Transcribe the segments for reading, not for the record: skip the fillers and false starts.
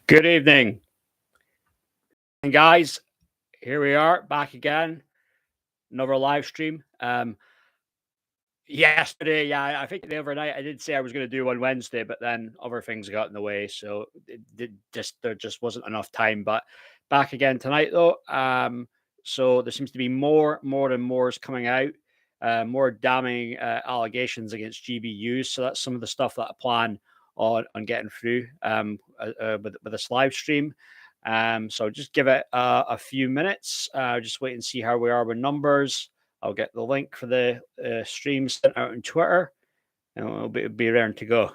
Good evening, and guys. Here we are back again, another live stream. Yesterday, yeah, I think the overnight I did say I was going to do on Wednesday, but then other things got in the way, so there just wasn't enough time. But back again tonight, though. So there seems to be more and more is coming out, more damning allegations against GBUs. So that's some of the stuff that I plan on getting through with this live stream. So just give it a few minutes. Just wait and see how we are with numbers. I'll get the link for the stream sent out on Twitter, and it'll be ready to go.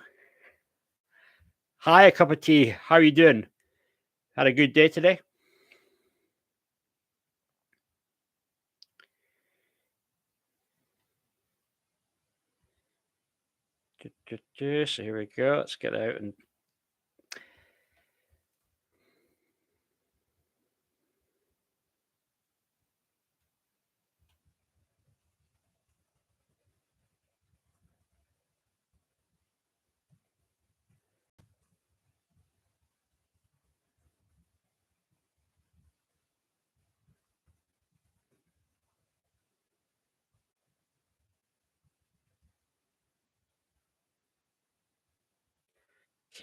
Hi, a cup of tea. How are you doing? Had a good day today? So here we go. Let's get out and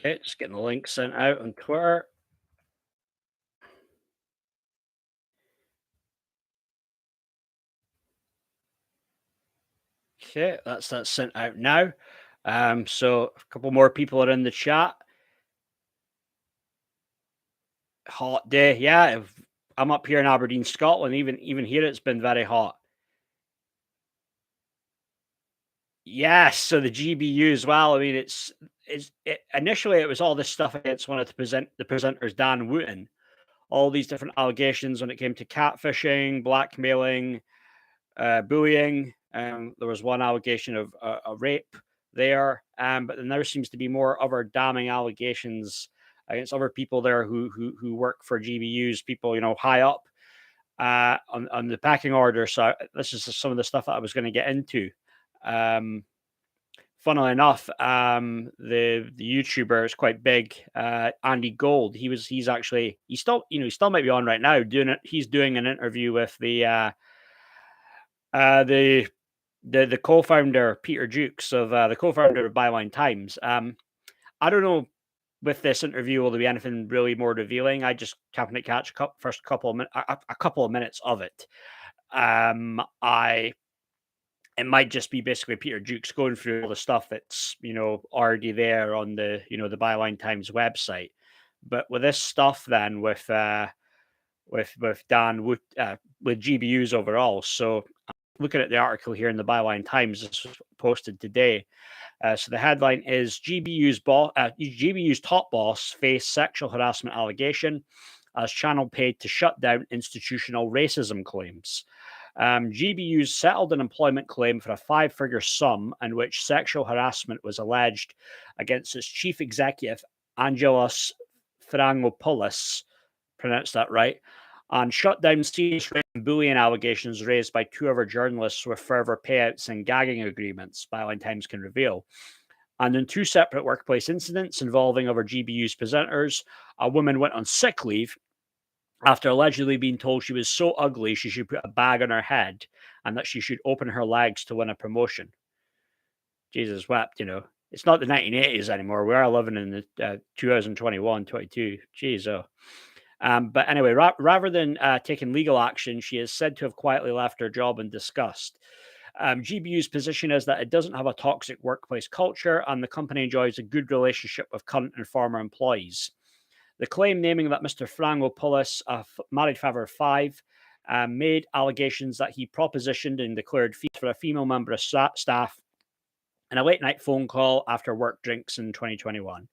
okay, just getting the link sent out on Twitter. Okay, that's sent out now. So a couple more people are in the chat. Hot day, yeah. I'm up here in Aberdeen, Scotland. Even here, it's been very hot. Yes, so the GBU as well. I mean, initially it was all this stuff against one of the presenters, Dan Wooten. All these different allegations when it came to catfishing, blackmailing, bullying. There was one allegation of a rape there, but then there seems to be more other damning allegations against other people there who work for GBUs, people high up on the packing order. So this is some of the stuff that I was going to get into. Funnily enough, the YouTuber is quite big. Andy Gold. He still might be on right now doing it. He's doing an interview with the co-founder Peter Jukes of the co-founder of Byline Times. I don't know with this interview will there be anything really more revealing. I just happened to catch first couple of a couple of minutes of it. It might just be basically Peter Jukes going through all the stuff that's already there on the Byline Times website. But with this stuff, then with Dan with GBUs overall. So looking at the article here in the Byline Times, this was posted today. So the headline is GBU's top boss faced sexual harassment allegation as channel paid to shut down institutional racism claims. GBU settled an employment claim for a five-figure sum in which sexual harassment was alleged against its chief executive, Angelos Thrangopoulos, pronounced that right, and shut down serious bullying allegations raised by two other journalists with further payouts and gagging agreements, Byline Times can reveal. And in two separate workplace incidents involving other GBU's presenters, a woman went on sick leave after allegedly being told she was so ugly she should put a bag on her head and that she should open her legs to win a promotion. Jesus wept, It's not the 1980s anymore. We are living in the 2021, 22. Jeez, oh. But anyway, rather than taking legal action, she is said to have quietly left her job in disgust. GBU's position is that it doesn't have a toxic workplace culture and the company enjoys a good relationship with current and former employees. The claim naming that Mr. Frangopoulos, a married father of five, made allegations that he propositioned and declared fees for a female member of staff in a late night phone call after work drinks in 2021.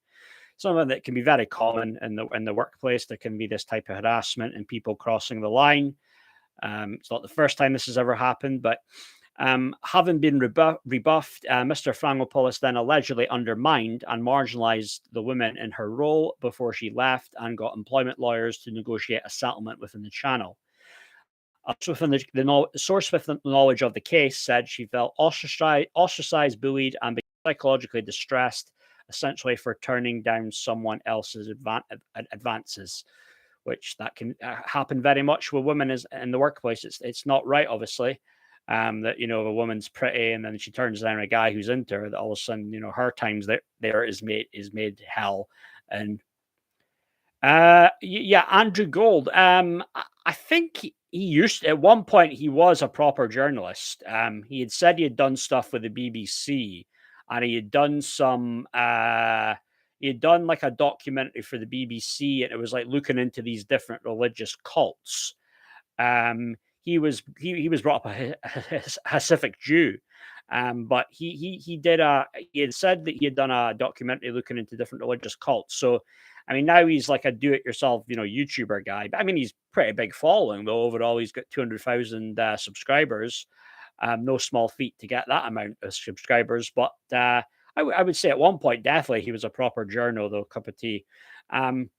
Something that can be very common in the workplace. There can be this type of harassment and people crossing the line. It's not the first time this has ever happened, but having been rebuffed, Mr. Frangopoulos then allegedly undermined and marginalized the woman in her role before she left and got employment lawyers to negotiate a settlement within the channel. Within the source with the knowledge of the case said she felt ostracized, bullied, and psychologically distressed essentially for turning down someone else's advances, which that can happen very much with women is in the workplace. It's not right, obviously, that if a woman's pretty and then she turns down a guy who's into her, that all of a sudden her times there is made hell. And yeah, Andrew Gold. I think he used at one point he was a proper journalist. He had said he had done stuff with the BBC, and he had done some. He had done like a documentary for the BBC, and it was like looking into these different religious cults. He was brought up a Hasidic Jew, but he had said that he had done a documentary looking into different religious cults. So, I mean, now he's like a do-it-yourself, YouTuber guy. But I mean, he's pretty big following though. Overall, he's got 200,000 subscribers. No small feat to get that amount of subscribers. But I would say at one point definitely he was a proper journo though, cup of tea. And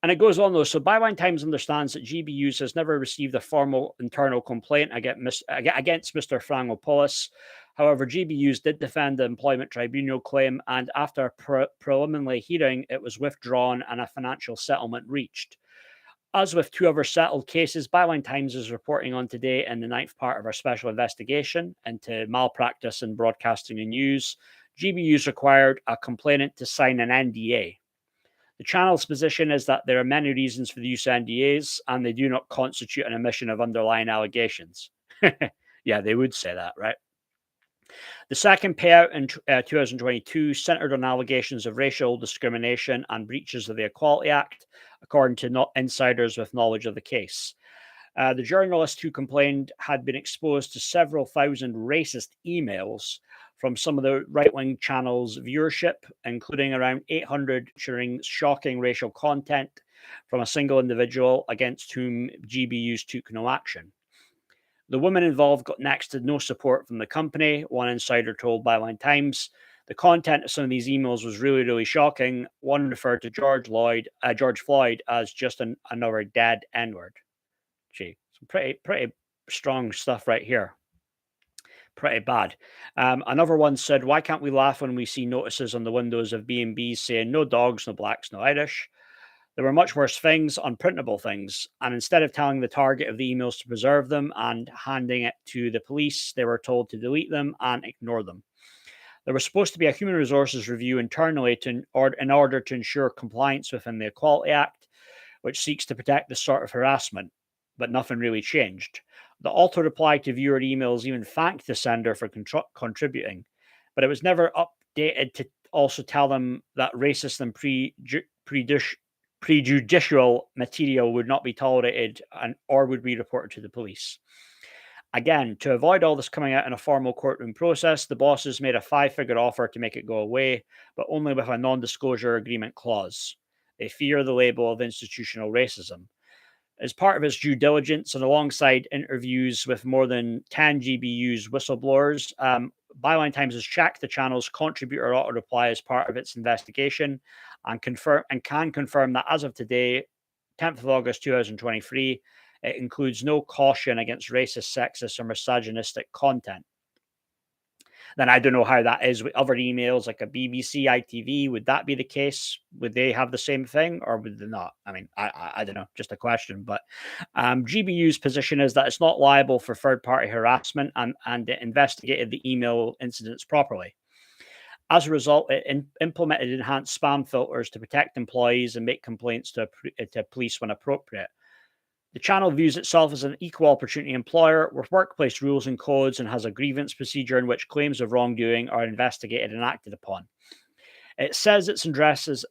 it goes on though. So Byline Times understands that GBUs has never received a formal internal complaint against Mr. Frangopoulos. However, GBUs did defend the employment tribunal claim, and after a preliminary hearing, it was withdrawn and a financial settlement reached. As with two other settled cases, Byline Times is reporting on today in the ninth part of our special investigation into malpractice in broadcasting and news. GBUs required a complainant to sign an NDA. The channel's position is that there are many reasons for the use of NDAs, and they do not constitute an admission of underlying allegations. Yeah, they would say that, right? The second payout in 2022 centered on allegations of racial discrimination and breaches of the Equality Act, according to insiders with knowledge of the case. The journalist who complained had been exposed to several thousand racist emails from some of the right-wing channels' viewership, including around 800 sharing shocking racial content from a single individual against whom GBUs took no action. The women involved got next to no support from the company, one insider told Byline Times. The content of some of these emails was really, really shocking. One referred to George Floyd as just another dead N-word. Gee, some pretty strong stuff right here. Pretty bad. Another one said, "Why can't we laugh when we see notices on the windows of B&Bs saying no dogs, no blacks, no Irish?" There were much worse things, unprintable things. And instead of telling the target of the emails to preserve them and handing it to the police, they were told to delete them and ignore them. There was supposed to be a human resources review internally in order to ensure compliance within the Equality Act, which seeks to protect this sort of harassment, but nothing really changed. The auto reply to viewer emails even thanked the sender for contributing, but it was never updated to also tell them that racist and prejudicial material would not be tolerated or would be reported to the police. Again, to avoid all this coming out in a formal courtroom process, the bosses made a 5-figure offer to make it go away, but only with a non-disclosure agreement clause. They fear the label of institutional racism. As part of its due diligence and alongside interviews with more than 10 GBU's whistleblowers, Byline Times has checked the channel's contributor auto reply as part of its investigation and can confirm that as of today, 10th of August 2023, it includes no caution against racist, sexist, or misogynistic content. Then I don't know how that is with other emails like a BBC, ITV. Would that be the case? Would they have the same thing or would they not? I mean, I don't know, just a question. But GBU's position is that it's not liable for third-party harassment and it investigated the email incidents properly. As a result, it implemented enhanced spam filters to protect employees and make complaints to police when appropriate. The channel views itself as an equal opportunity employer with workplace rules and codes and has a grievance procedure in which claims of wrongdoing are investigated and acted upon. It says it addresses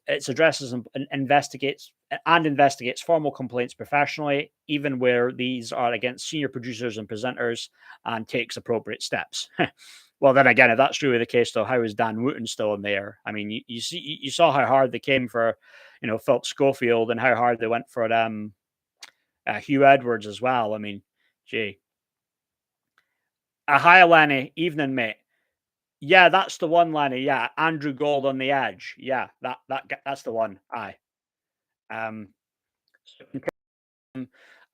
and investigates formal complaints professionally, even where these are against senior producers and presenters, and takes appropriate steps. Well, then again, if that's truly the case, though, how is Dan Wooten still in there? I mean, you saw how hard they came for, Philip Schofield and how hard they went for Hugh Edwards as well. I mean, gee. Hi, Lenny. Evening, mate. Yeah, that's the one, Lenny. Yeah, Andrew Gold on the Edge. Yeah, that's the one. Aye.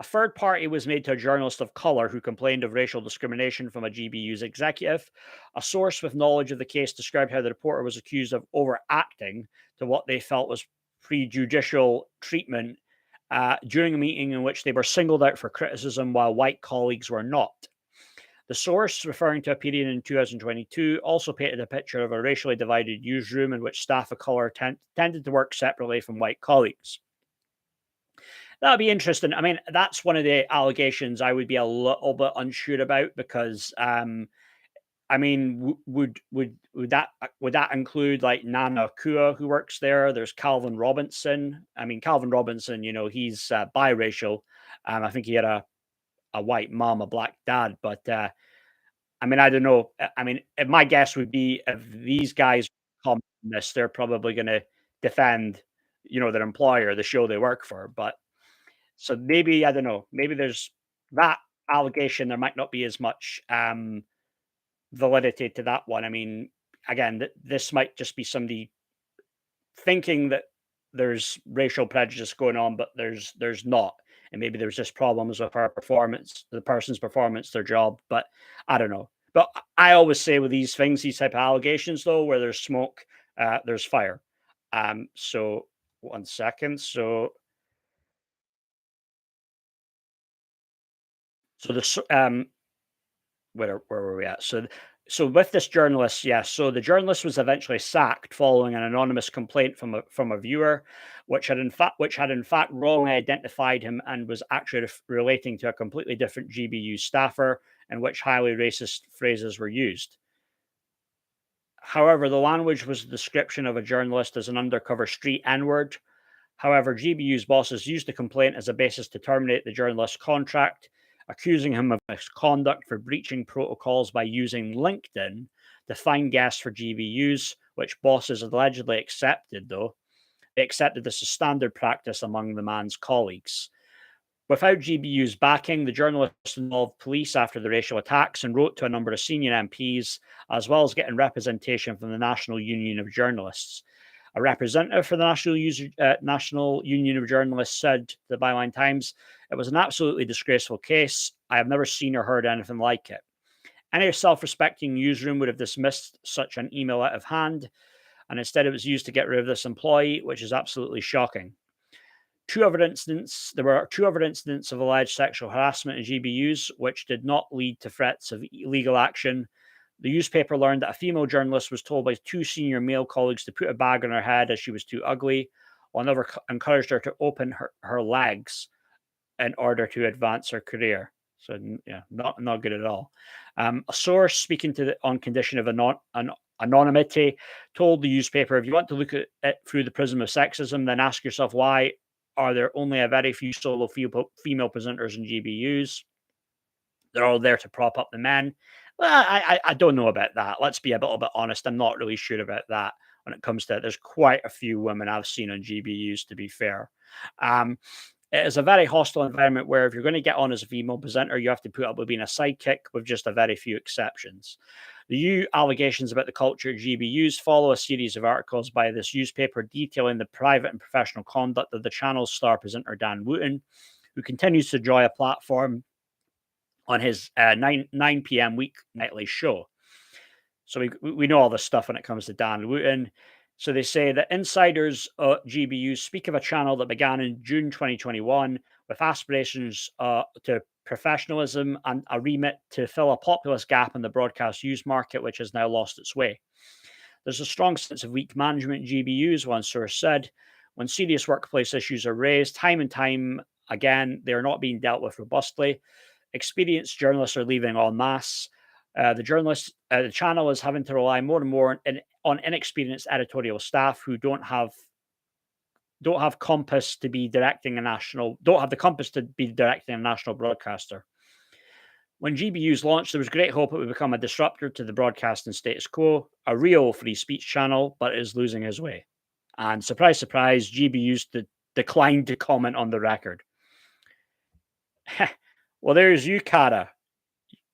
A third party was made to a journalist of color who complained of racial discrimination from a GBU's executive. A source with knowledge of the case described how the reporter was accused of overacting to what they felt was prejudicial treatment during a meeting in which they were singled out for criticism while white colleagues were not. The source, referring to a period in 2022, also painted a picture of a racially divided newsroom in which staff of color tended to work separately from white colleagues. That'd be interesting. I mean, that's one of the allegations I would be a little bit unsure about because, I mean, would that include like Nana Kua who works there? There's Calvin Robinson. I mean, Calvin Robinson, he's biracial. I think he had a white mom, a black dad, but I mean, I don't know. I mean, my guess would be if these guys comment on this, they're probably going to defend, their employer, the show they work for. But so maybe I don't know. Maybe there's that allegation. There might not be as much validity to that one. I mean, again, this might just be somebody thinking that there's racial prejudice going on, but there's not, and maybe there's just problems with our performance, the person's performance, their job. But I don't know. But I always say with these things, these type of allegations, though, where there's smoke, there's fire. So 1 second. So the where were we at? So with this journalist, yes. So the journalist was eventually sacked following an anonymous complaint from a viewer, which had in fact wrongly identified him and was actually relating to a completely different GBU staffer, in which highly racist phrases were used. However, the language was a description of a journalist as an undercover street N-word. However, GBU's bosses used the complaint as a basis to terminate the journalist's contract, accusing him of misconduct for breaching protocols by using LinkedIn to find guests for GBUs, which bosses allegedly accepted, though. They accepted this as standard practice among the man's colleagues. Without GBU's backing, the journalist involved police after the racial attacks and wrote to a number of senior MPs, as well as getting representation from the National Union of Journalists. A representative for the National Union of Journalists said to the Byline Times, "It was an absolutely disgraceful case. I have never seen or heard anything like it. Any self-respecting newsroom would have dismissed such an email out of hand, and instead it was used to get rid of this employee, which is absolutely shocking." There were two other incidents of alleged sexual harassment in GBUs, which did not lead to threats of legal action. The newspaper learned that a female journalist was told by two senior male colleagues to put a bag on her head as she was too ugly, while another encouraged her to open her legs in order to advance her career. So, yeah, not good at all. A source speaking on condition of anonymity told the newspaper, "If you want to look at it through the prism of sexism, then ask yourself why are there only a very few solo female presenters in GBUs? They're all there to prop up the men." Well, I don't know about that. Let's be a little bit honest. I'm not really sure about that when it comes to it. There's quite a few women I've seen on GBUs, to be fair. It is a very hostile environment where if you're going to get on as a female presenter, you have to put up with being a sidekick, with just a very few exceptions. The new allegations about the culture at GBUs follow a series of articles by this newspaper detailing the private and professional conduct of the channel's star presenter Dan Wootton, who continues to enjoy a platform on his 9 p.m. weeknightly show. So we know all this stuff when it comes to Dan Wootton. So they say that insiders at GBU speak of a channel that began in June 2021 with aspirations to professionalism and a remit to fill a populous gap in the broadcast news market, which has now lost its way. There's a strong sense of weak management in GBUs, one source said. When serious workplace issues are raised, time and time again, they are not being dealt with robustly. Experienced journalists are leaving en masse. The channel is having to rely more and more on inexperienced editorial staff who don't have compass to be directing a national broadcaster. When GBUs launched, there was great hope it would become a disruptor to the broadcasting status quo, a real free speech channel, but it is losing his way. And surprise, surprise, GBUs declined to comment on the record. Well, there's you, Cara.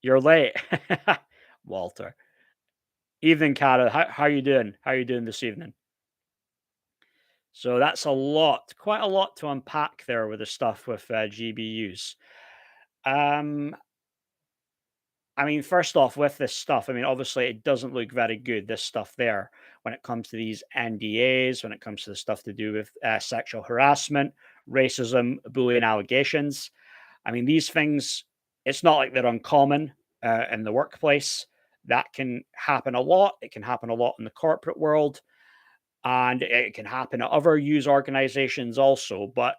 You're late. Walter. Evening, Cara. How are you doing? How are you doing this evening? So that's a lot, quite a lot to unpack there with the stuff with GBUs. Um, I mean, first off, with this stuff, I mean, obviously, it doesn't look very good, this stuff there, when it comes to these NDAs, when it comes to the stuff to do with sexual harassment, racism, bullying allegations. I mean, these things, it's not like they're uncommon in the workplace. That can happen a lot. It can happen a lot in the corporate world, and it can happen at other news organizations also. But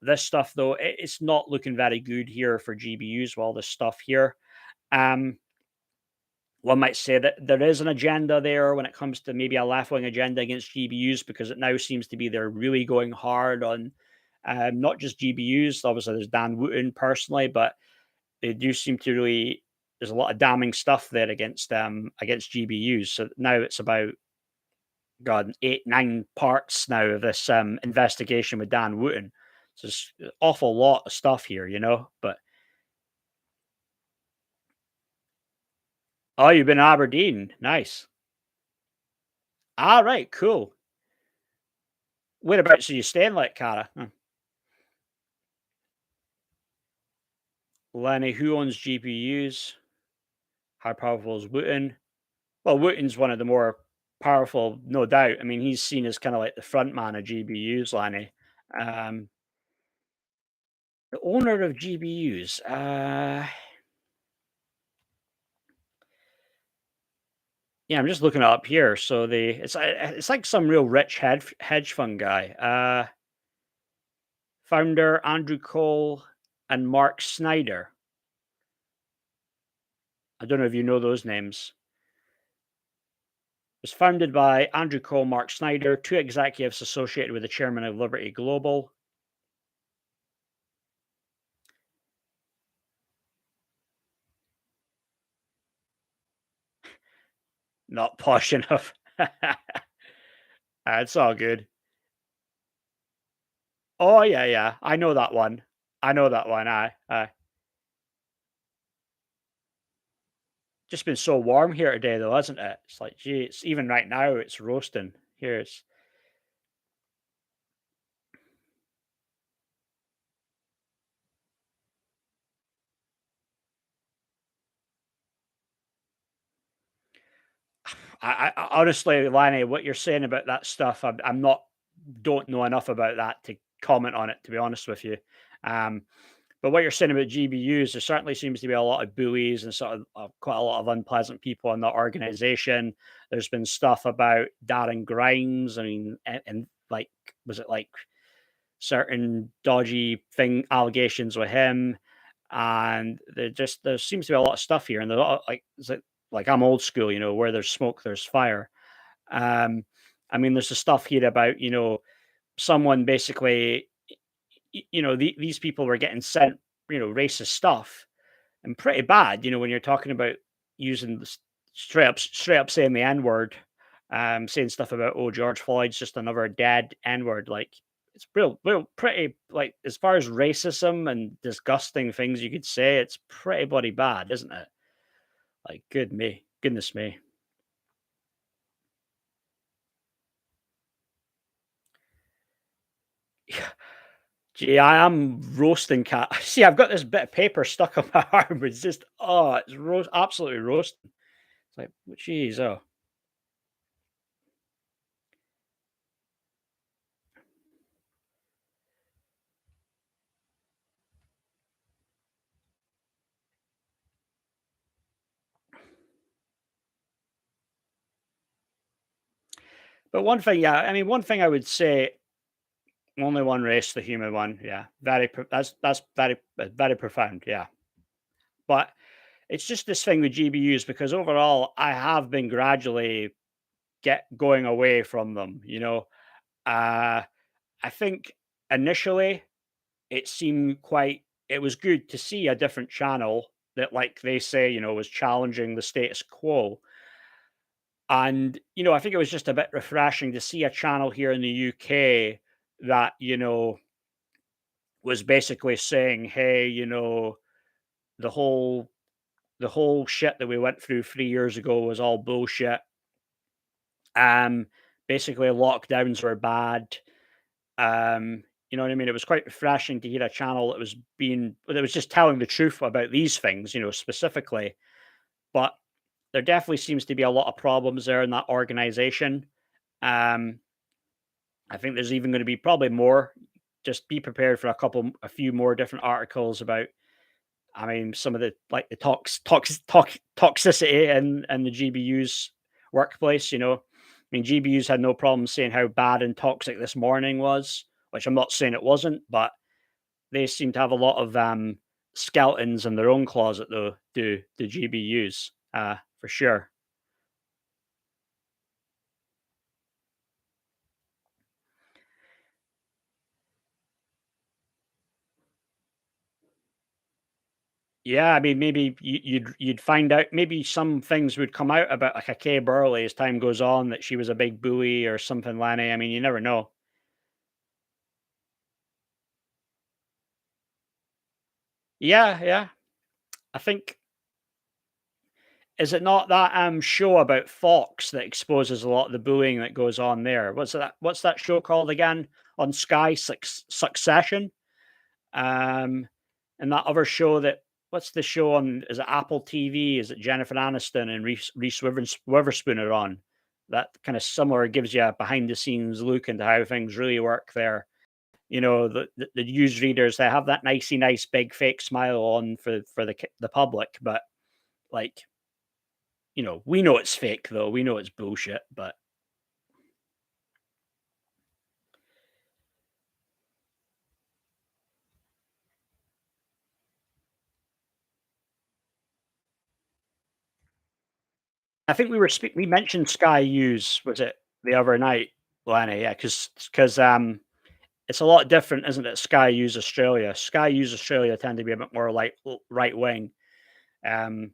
this stuff, though, it's not looking very good here for GBUs. Well, this stuff here. Um, One might say that there is an agenda there when it comes to maybe a left wing agenda against GBUs because it now seems to be they're really going hard on not just GBUs. Obviously, there's Dan Wooten personally, but they do seem to really. There's a lot of damning stuff there against GBUs. So now it's about God 8, 9 parts now of this investigation with Dan Wooten. So it's an awful lot of stuff here, you know. But oh, you've been in Aberdeen, nice. All right, cool. Whereabouts are you staying, like, Cara? Lenny, who owns GPUs? How powerful is Wooten? Well, Wooten's one of the more powerful, no doubt. I mean, he's seen as kind of like the front man of GBUs, Lenny. Um, the owner of GBUs. Yeah, I'm just looking it up here. So it's like some real rich hedge fund guy. Founder Andrew Cole and Mark Snyder. I don't know if you know those names. It was founded by Andrew Cole, Mark Snyder, two executives associated with the chairman of Liberty Global. Not posh enough. It's all good. Oh yeah, yeah. I know that one. I know that one. I just been so warm here today, though, hasn't it? It's like, gee, it's even right now. It's roasting here. It's. I honestly, Lanny, what you're saying about that stuff, I'm not don't know enough about that to comment on it. To be honest with you, um, but what you're saying about GBUs, there certainly seems to be a lot of bullies and sort of quite a lot of unpleasant people in that organization. There's been stuff about Darren Grimes. I mean, and like, was it like certain dodgy thing allegations with him? And there seems to be a lot of stuff here, and there's a lot of, like I'm old school, you know, where there's smoke, there's fire. Um, I mean, there's the stuff here about someone basically, these people were getting sent racist stuff and pretty bad. You know, when you're talking about using straight up saying the N word, saying stuff about George Floyd's just another dead N word, like. It's real, pretty like as far as racism and disgusting things you could say, it's pretty bloody bad, isn't it? Like, goodness me. Gee, I am roasting cat. See, I've got this bit of paper stuck on my arm. It's just, it's absolutely roasting. It's like, geez, oh. But one thing, yeah, I mean, one thing I would say, only one race, the human one. Yeah, that's very profound. Yeah, but it's just this thing with GBUs because overall, I have been gradually get going away from them. Uh, I think initially it seemed quite it was good to see a different channel that, like they say, was challenging the status quo. And, I think it was just a bit refreshing to see a channel here in the UK that, was basically saying, hey, the whole the whole shit that we went through 3 years ago was all bullshit. Um, basically lockdowns were bad. You know what I mean? It was quite refreshing to hear a channel that was just telling the truth about these things, specifically. But there definitely seems to be a lot of problems there in that organization. Um, I think there's even going to be probably more. Just be prepared for a few more different articles about. I mean, some of the like the toxicity and the GBU's workplace. I mean, GBU's had no problem saying how bad and toxic this morning was, which I'm not saying it wasn't, but they seem to have a lot of skeletons in their own closet, though. Do the GBU's for sure? Yeah, I mean, maybe you'd find out. Maybe some things would come out about like a Kay Burley as time goes on that she was a big bully or something, Lanny. I mean, you never know. Yeah, yeah. I think is it not that show about Fox that exposes a lot of the bullying that goes on there? What's that show called again on Sky? Succession. Um, and that other show that what's the show on? Is it Apple TV? Is it Jennifer Aniston and Reese Witherspoon are on? That kind of similar gives you a behind the scenes look into how things really work there. The news readers, they have that nicey nice big fake smile on for the public, but like we know it's fake though. We know it's bullshit, but I think we mentioned Sky News, was it the other night, Lenny? Yeah, because it's a lot different, isn't it? Sky News Australia. Sky News Australia tend to be a bit more like right wing. Um,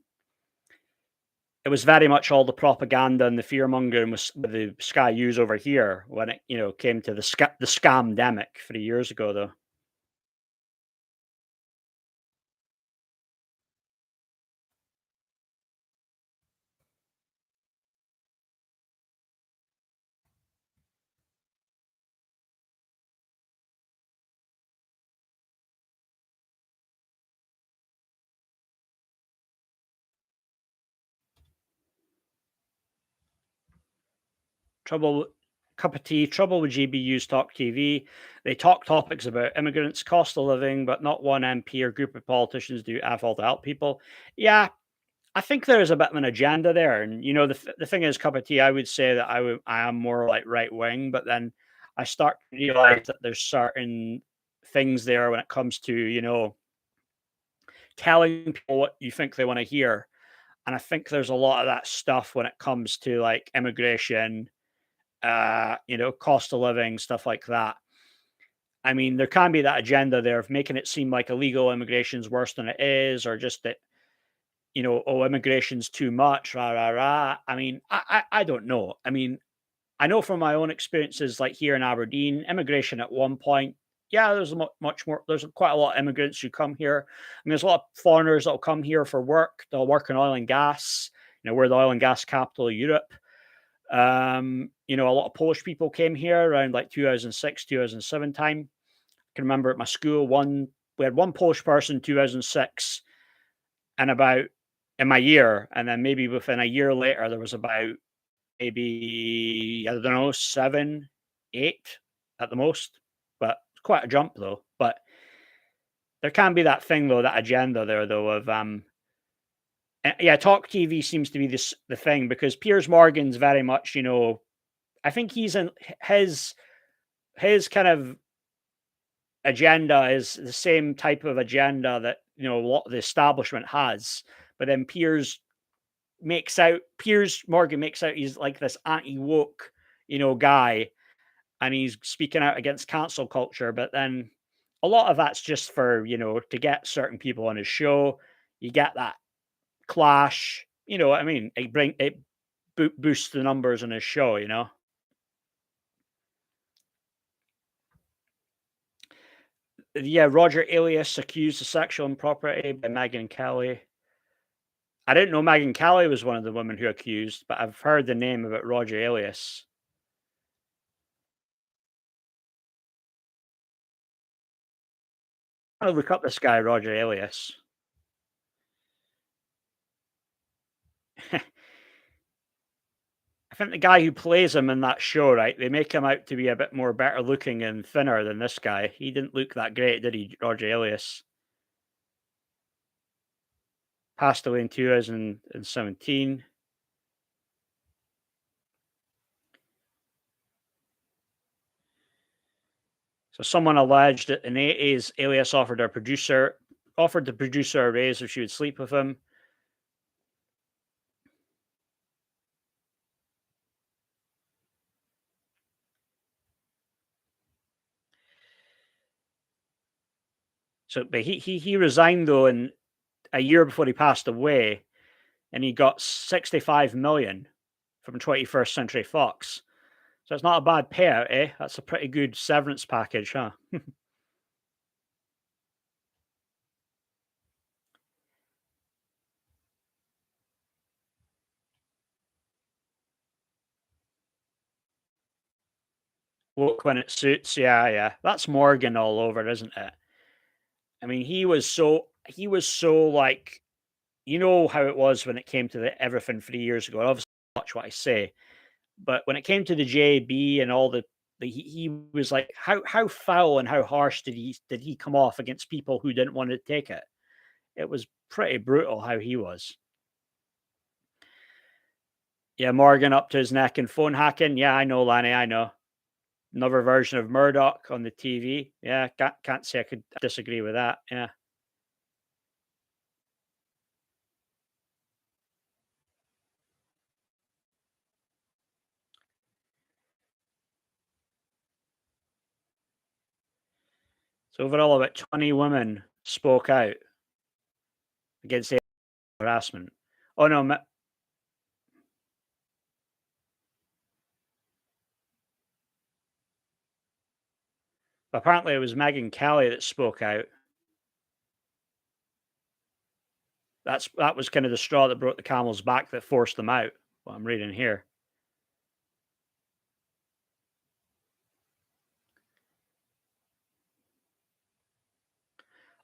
it was very much all the propaganda and the fear mongering with the Sky News over here when it came to the scam demic 3 years ago, though. Trouble Cup of tea, trouble with GBU's Talk TV. They talk topics about immigrants, cost of living, but not one MP or group of politicians do at all to help people. Yeah, I think there is a bit of an agenda there, and the thing is, Cup of tea. I would say that I am more like right wing, but then I start to realize that there's certain things there when it comes to telling people what you think they want to hear, and I think there's a lot of that stuff when it comes to like immigration, cost of living, stuff like that. I mean, there can be that agenda there of making it seem like illegal immigration is worse than it is, or just that, oh, immigration's too much, rah, rah, rah. I mean, I don't know. I mean, I know from my own experiences, like here in Aberdeen, immigration at one point, yeah, there's much more, there's quite a lot of immigrants who come here. I mean, there's a lot of foreigners that'll come here for work, they'll work in oil and gas. We're the oil and gas capital of Europe. A lot of Polish people came here around like 2006, 2007 time. I can remember at my school, we had one Polish person 2006 and about in my year, and then maybe within a year later, there was about maybe, I don't know, 7, 8 at the most, but quite a jump though. But there can be that thing though, that agenda there though of yeah, Talk TV seems to be the thing because Piers Morgan's very much, I think he's in his kind of agenda is the same type of agenda that a lot of the establishment has, but then Piers Morgan makes out he's like this anti woke, guy, and he's speaking out against cancel culture. But then a lot of that's just for to get certain people on his show. You get that clash. You know what I mean? It boosts the numbers on his show. Yeah, Roger Elias accused of sexual impropriety by Megyn Kelly. I didn't know Megyn Kelly was one of the women who accused, but I've heard the name about Roger Elias. I'll look up this guy, Roger Elias. I think the guy who plays him in that show, right? They make him out to be a bit more better looking and thinner than this guy. He didn't look that great, did he, Roger Elias? Passed away in 2017. So someone alleged that in the 80s, Elias offered the producer a raise if she would sleep with him. So, but he resigned though, in a year before he passed away, and he got 65 million from 21st Century Fox. So it's not a bad payout, eh? That's a pretty good severance package, huh? Woke when it suits. Yeah, yeah. That's Morgan all over, isn't it? I mean, he was so like, you know how it was when it came to the everything 3 years ago. Obviously, watch what I say, but when it came to the JB and all he was like, how foul and how harsh did he come off against people who didn't want to take it? It was pretty brutal how he was. Yeah, Morgan up to his neck in phone hacking. Yeah, I know, Lanny. I know. Another version of Murdoch on the TV. Yeah, can't say I could disagree with that. Yeah. So overall, about 20 women spoke out against the harassment. Oh no, apparently it was Megyn Kelly that spoke out. That was kind of the straw that broke the camel's back that forced them out. What I'm reading here.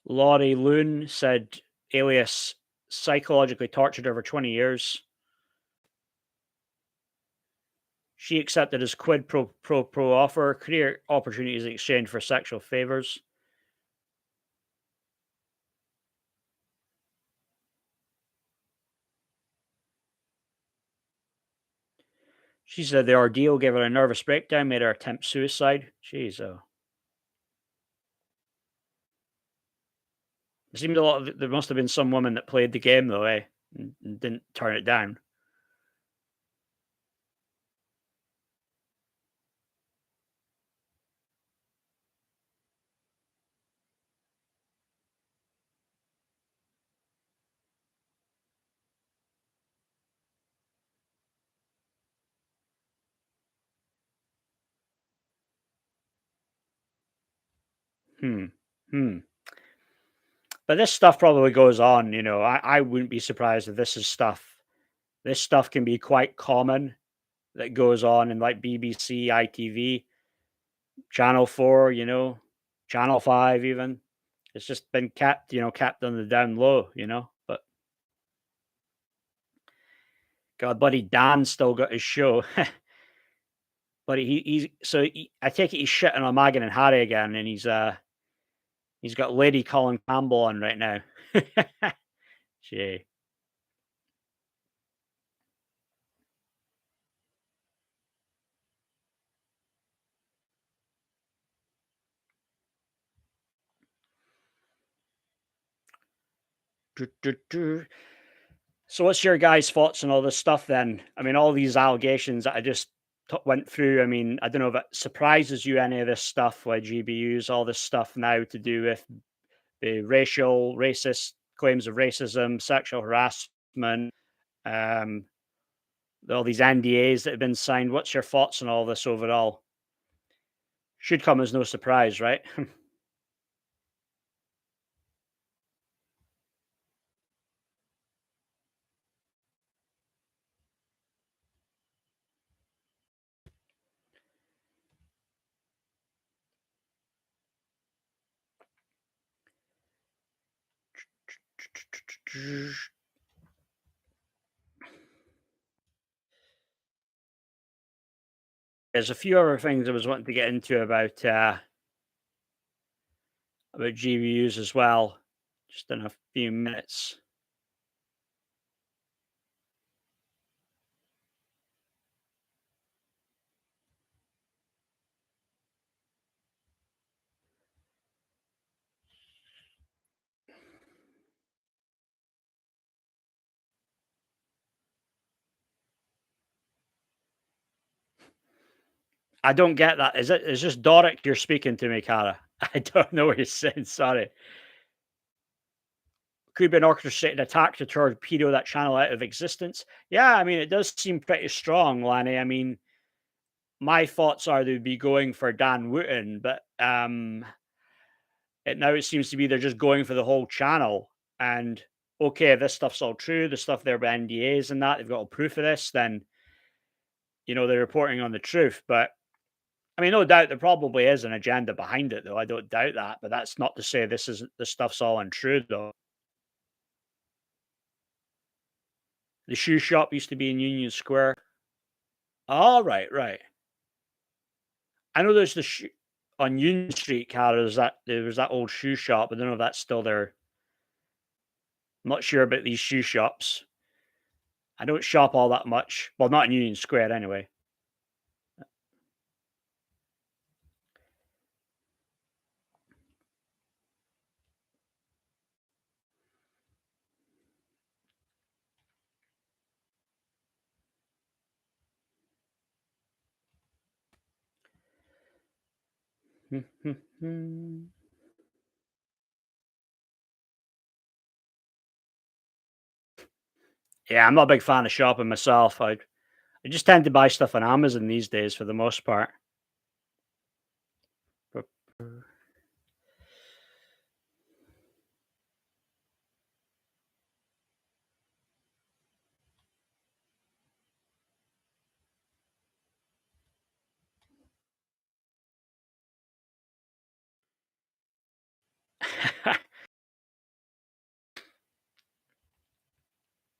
Laurie Loon said Alias psychologically tortured her for 20 years. She accepted his quid pro offer, career opportunities in exchange for sexual favors. She said the ordeal gave her a nervous breakdown, made her attempt suicide. Jeez, oh. It seemed there must have been some woman that played the game though, eh? And didn't turn it down. Hmm. Hmm. But this stuff probably goes on, you know. I wouldn't be surprised if this stuff can be quite common that goes on in like BBC, ITV, Channel 4, you know, Channel 5 even. It's just been kept on the down low, you know. But God, buddy Dan still got his show. But I take it he's shitting on Meghan and Harry again, and he's got Lady Colin Campbell on right now. Gee. Do, do, do. So, what's your guys' thoughts on all this stuff then? I mean, all these allegations that I just went through. I mean, I don't know if it surprises you any of this stuff, why GBUs, all this stuff now to do with the racist claims of racism, sexual harassment, um, all these NDAs that have been signed. What's your thoughts on all this overall? Should come as no surprise, right? There's a few other things I was wanting to get into about GPUs as well, just in a few minutes. I don't get that. Is this Doric you're speaking to me, Cara? I don't know what you're saying. Sorry. Could be an orchestrated attack to torpedo that channel out of existence. Yeah, I mean, it does seem pretty strong, Lanny. I mean, my thoughts are they'd be going for Dan Wooten, but it seems to be they're just going for the whole channel. And okay, if this stuff's all true, the stuff there about NDAs and that, they've got all proof of this, then they're reporting on the truth. But I mean, no doubt there probably is an agenda behind it, though. I don't doubt that. But that's not to say this stuff's all untrue, though. The shoe shop used to be in Union Square. All right, right. I know there's on Union Street, Cara. There was that old shoe shop. I don't know if that's still there. I'm not sure about these shoe shops. I don't shop all that much. Well, not in Union Square anyway. Yeah, I'm not a big fan of shopping myself. I just tend to buy stuff on Amazon these days for the most part.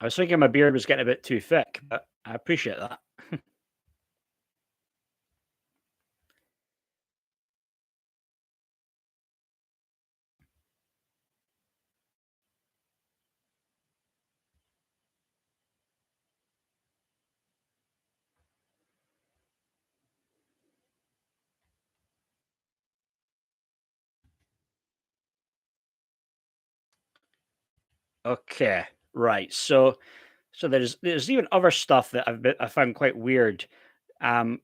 I was thinking my beard was getting a bit too thick, but I appreciate that. Okay, right. So there's even other stuff that I found quite weird.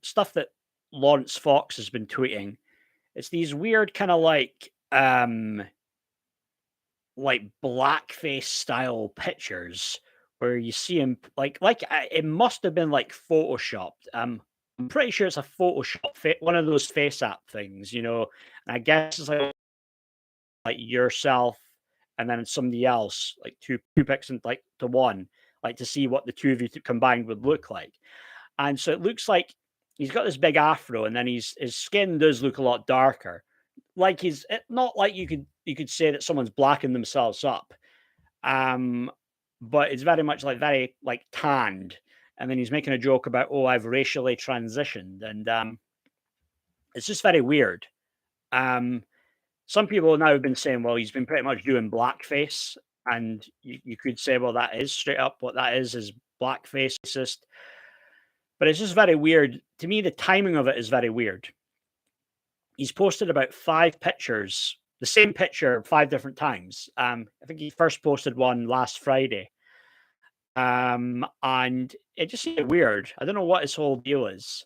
Stuff that Lawrence Fox has been tweeting. It's these weird kind of like blackface style pictures where you see him it must have been like photoshopped. I'm pretty sure it's a Photoshop one of those face app things, And I guess it's like yourself and then somebody else, like two pics and like to one, like to see what the two of you combined would look like. And so it looks like he's got this big afro, and then his skin does look a lot darker. Like not like you could say that someone's blackened themselves up, um, but it's very much like very like tanned. And then he's making a joke about, oh, I've racially transitioned, and it's just very weird. Um, some people now have been saying, well, he's been pretty much doing blackface, and you could say, well, that is straight up what that is blackface. But it's just very weird. To me, the timing of it is very weird. He's posted about 5 pictures, the same picture 5 different times. I think he first posted one last Friday. And it just seemed weird. I don't know what his whole deal is.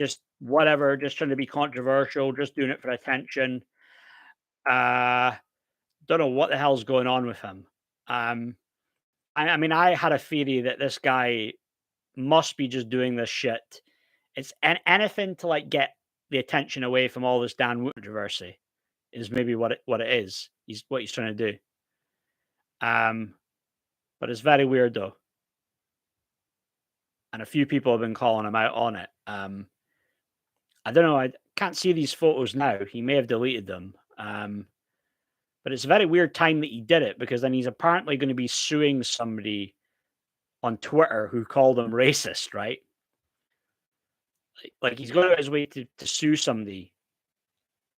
Just whatever, just trying to be controversial, just doing it for attention. Don't know what the hell's going on with him. I mean, I had a theory that this guy must be just doing this shit. It's anything to like get the attention away from all this Dan Wood controversy is maybe what it is. What he's trying to do. But it's very weird though, and a few people have been calling him out on it. I don't know. I can't see these photos now. He may have deleted them. But it's a very weird time that he did it because then he's apparently going to be suing somebody on Twitter who called him racist, right? Like he's going out his way to sue somebody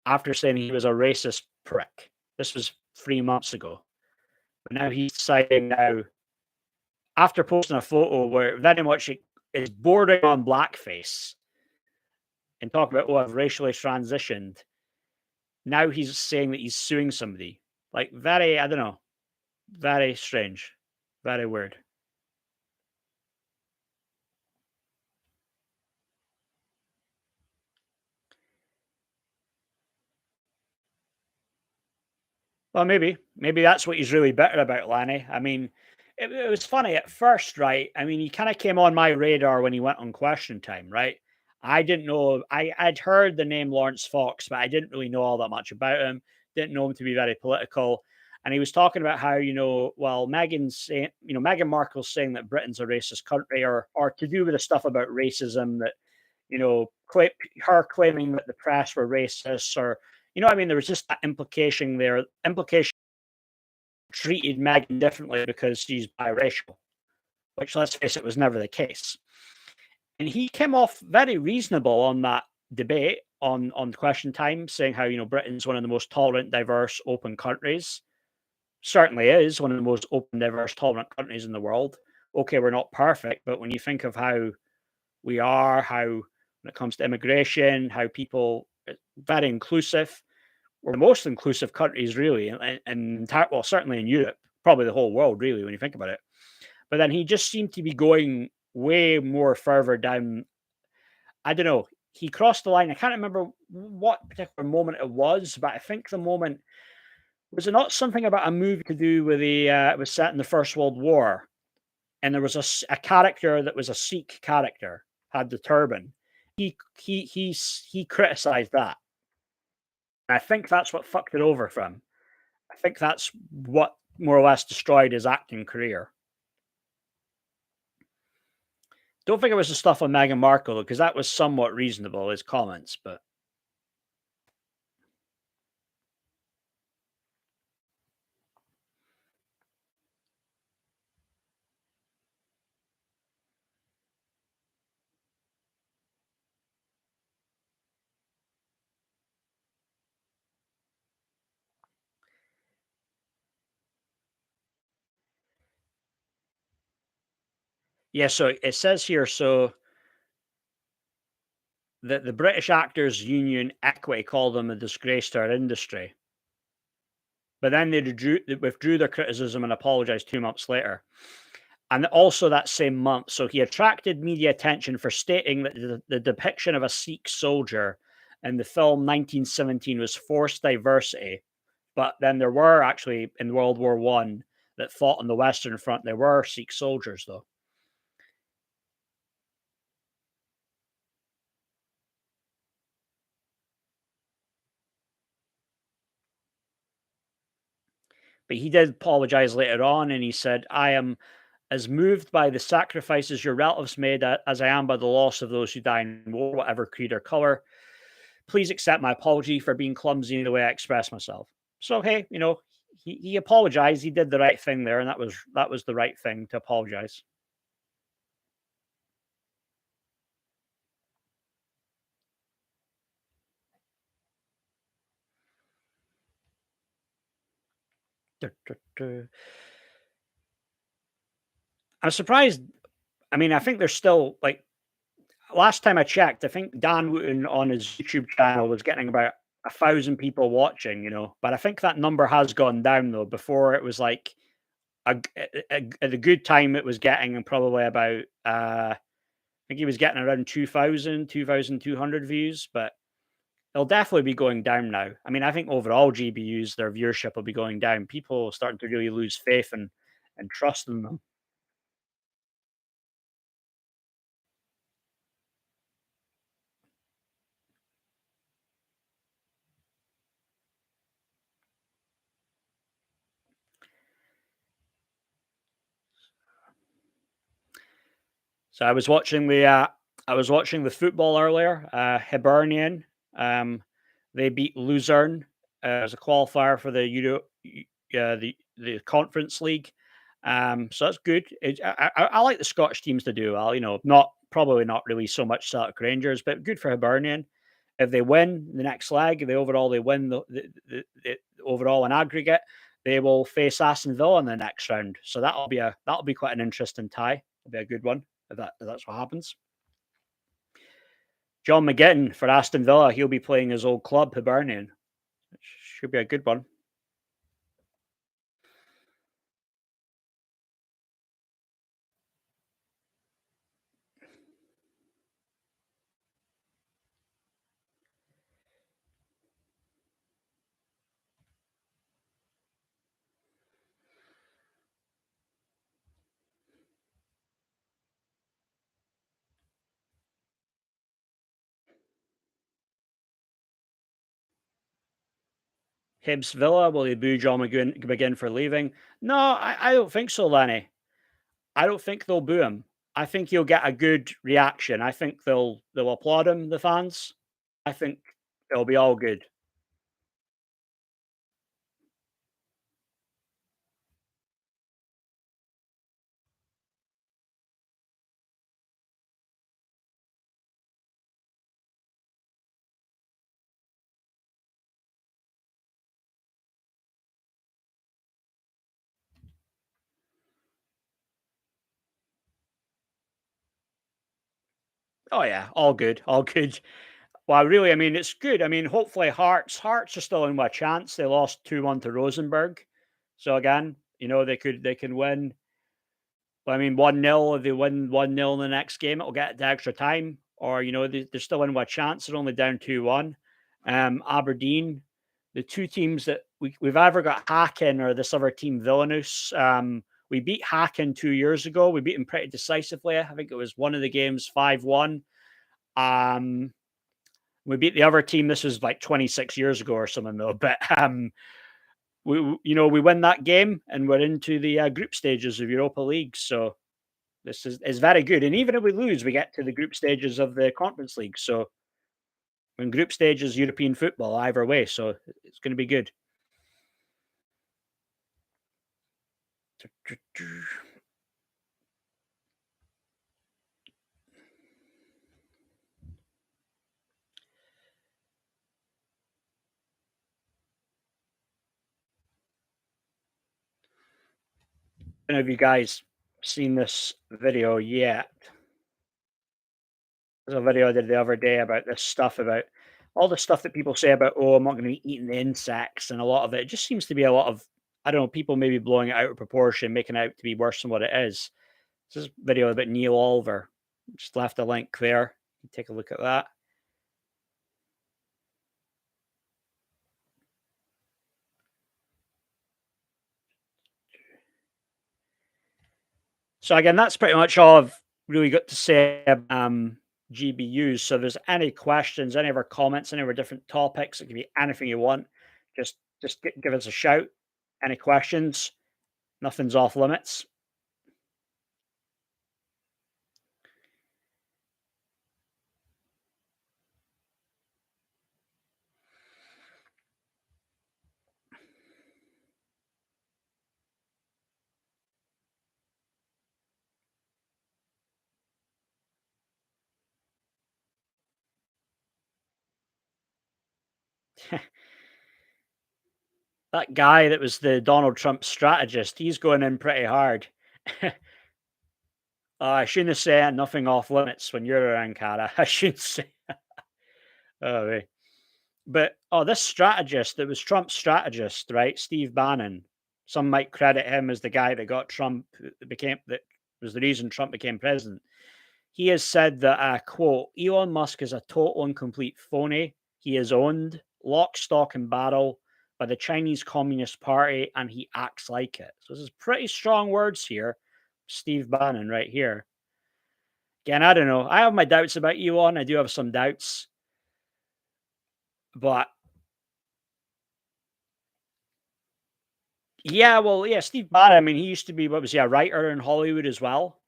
after saying he was a racist prick. This was 3 months ago. But now he's deciding now, after posting a photo where very much it is bordering on blackface and talking about, oh, I've racially transitioned. Now he's saying that he's suing somebody. Like, very, I don't know, very strange, very weird. Well, maybe that's what he's really bitter about, Lanny. I mean, it was funny at first, right? I mean, he kind of came on my radar when he went on Question Time, right? I didn't know. I'd heard the name Lawrence Fox, but I didn't really know all that much about him. Didn't know him to be very political. And he was talking about how, well, Meghan Markle's saying that Britain's a racist country, or to do with the stuff about racism that, her claiming that the press were racist, or what I mean? There was just that implication there. Implication treated Meghan differently because she's biracial, which, let's face it, was never the case. And he came off very reasonable on that debate on Question Time, saying how, Britain's one of the most tolerant, diverse, open countries. Certainly is one of the most open, diverse, tolerant countries in the world. Okay, we're not perfect, but when you think of how we are, how when it comes to immigration, how people very inclusive, we're the most inclusive countries really, and well, certainly in Europe, probably the whole world really, when you think about it. But then he just seemed to be going way more further down. I don't know. He crossed the line. I can't remember what particular moment it was, but I think the moment was it not something about a movie to do with it was set in the First World War, and there was a character that was a Sikh character, had the turban. He criticized that. I think that's what fucked it over for him. I think that's what more or less destroyed his acting career. Don't think it was the stuff on Meghan Markle, because that was somewhat reasonable, his comments, but yeah, so it says here, so the British Actors Union Equity called them a disgrace to our industry. But then they withdrew their criticism and apologized 2 months later. And also that same month, so he attracted media attention for stating that the depiction of a Sikh soldier in the film 1917 was forced diversity. But then there were actually in World War One that fought on the Western Front, there were Sikh soldiers though. But he did apologize later on, and he said, I am as moved by the sacrifices your relatives made as I am by the loss of those who die in war, whatever creed or color. Please accept my apology for being clumsy in the way I express myself. So, hey, he apologized. He did the right thing there, and that was the right thing to apologize. I'm surprised. I mean, I think there's still like last time I checked, I think Dan Wooten on his YouTube channel was getting about 1,000 people watching, but I think that number has gone down though. Before it was like at a good time, it was getting probably about, I think he was getting around 2,000, 2,200 views, but it'll definitely be going down now. I mean, I think overall GBUs, their viewership will be going down. People starting to really lose faith and trust in them. So I was watching the football earlier. Hibernian, they beat Luzern as a qualifier for the the Conference League. So that's good. I like the Scottish teams to do well. Not probably not really so much Celtic Rangers, but good for Hibernian. If they win the next leg, they win the overall in aggregate, they will face Aston Villa in the next round. So that'll be quite an interesting tie. It'll be a good one if that's what happens. John McGinn for Aston Villa. He'll be playing his old club, Hibernian. Should be a good one. Hibs Villa, will they boo John McGinn for leaving? No, I don't think so, Lenny. I don't think they'll boo him. I think he'll get a good reaction. I think they'll applaud him, the fans. I think it'll be all good. Oh yeah, all good, all good. Well, really, I mean, it's good. I mean, hopefully Hearts are still in with a chance. They lost 2-1 to Rosenborg. So again, they can win. I mean, 1-0, if they win 1-0 in the next game, it'll get to extra time. Or, they're still in with a chance. They're only down 2-1. Aberdeen, the two teams that we've either got Hacken or this other team, Vilnius. We beat Hacken 2 years ago. We beat them pretty decisively. I think it was one of the games 5-1. We beat the other team. This was like 26 years ago or something, though. But we win that game and we're into the group stages of Europa League. So this is very good. And even if we lose, we get to the group stages of the Conference League. So in group stages, European football either way. So it's going to be good. Any of you guys seen this video yet? There's a video I did the other day about this stuff, about all the stuff that people say about, oh, I'm not going to be eating the insects. And a lot of it just seems to be a lot of, I don't know, people maybe blowing it out of proportion, making it out to be worse than what it is. This is a video about Neil Oliver. Just left a link there. Take a look at that. So again, that's pretty much all I've really got to say about GBUs. So if there's any questions, any of our comments, any of our different topics, it can be anything you want. Just give us a shout. Any questions? Nothing's off limits. That guy that was the Donald Trump strategist, he's going in pretty hard. I shouldn't say nothing off limits when you're around, Cara. I shouldn't say. Oh, right. But this strategist that was Trump's strategist, right? Steve Bannon. Some might credit him as the guy that got Trump that was the reason Trump became president. He has said that, quote, Elon Musk is a total and complete phony. He is owned, lock, stock, and barrel by the Chinese Communist Party, and he acts like it. So this is pretty strong words here. Steve Bannon right here. Again, I don't know. I have my doubts about Elon. I do have some doubts. But yeah, well, yeah, Steve Bannon, I mean, he used to be, what was he, a writer in Hollywood as well?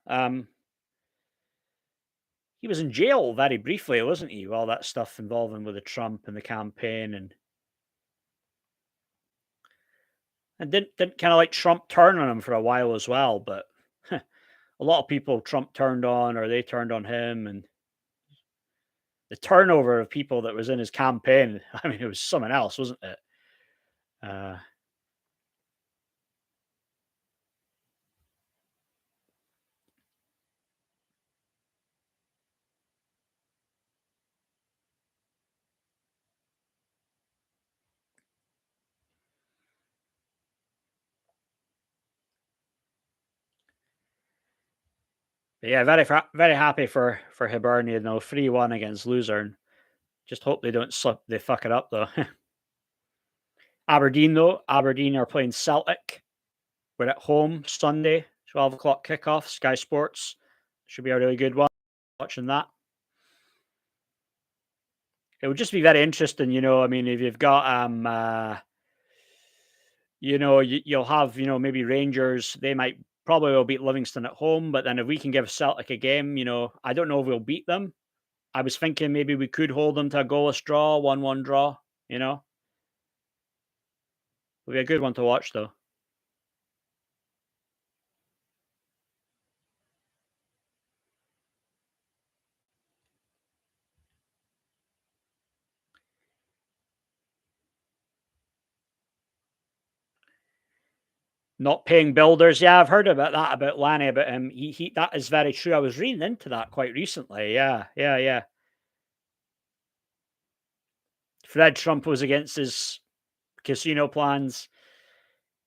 He was in jail very briefly, wasn't he? All that stuff involving with the Trump and the campaign, and And didn't kind of like Trump turn on him for a while as well, but a lot of people Trump turned on or they turned on him, and the turnover of people that was in his campaign, I mean, it was someone else, wasn't it? Uh, but yeah, very happy for Hibernian, 3-1 against Luzern. Just hope they don't slip, they fuck it up though. Aberdeen though, Aberdeen are playing Celtic. We're at home Sunday, 12 o'clock kickoff, Sky Sports. Should be a really good one. Watching that. It would just be very interesting, I mean, if you've got you'll have, maybe Rangers, they might probably will beat Livingston at home, but then if we can give Celtic a game, I don't know if we'll beat them. I was thinking maybe we could hold them to a goalless draw, 1-1 draw, you know. It'll be a good one to watch though. Not paying builders. Yeah, I've heard about that about Lanny, about him. He that is very true. I was reading into that quite recently. Yeah, yeah, yeah. Fred Trump was against his casino plans.